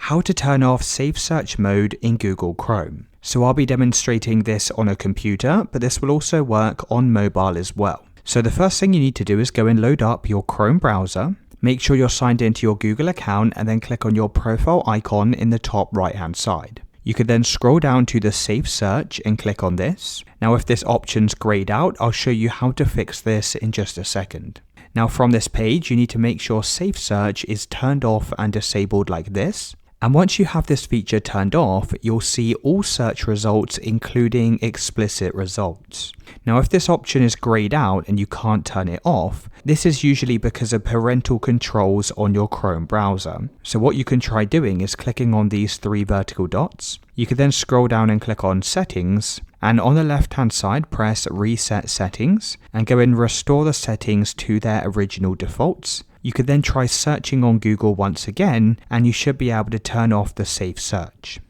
how to turn off Safe Search mode in Google Chrome. So I'll be demonstrating this on a computer, but this will also work on mobile as well. So the first thing you need to do is go and load up your Chrome browser. Make sure you're signed into your Google account and then click on your profile icon in the top right hand side. You could then scroll down to the Safe Search and click on this. Now if this option's grayed out, I'll show you how to fix this in just a second. Now from this page, you need to make sure Safe Search is turned off and disabled like this. And once you have this feature turned off, you'll see all search results, including explicit results. Now, if this option is grayed out and you can't turn it off, this is usually because of parental controls on your Chrome browser. So what you can try doing is clicking on these three vertical dots. You can then scroll down and click on Settings, and on the left-hand side, press Reset Settings, and go and restore the settings to their original defaults. You could then try searching on Google once again, and you should be able to turn off the Safe Search.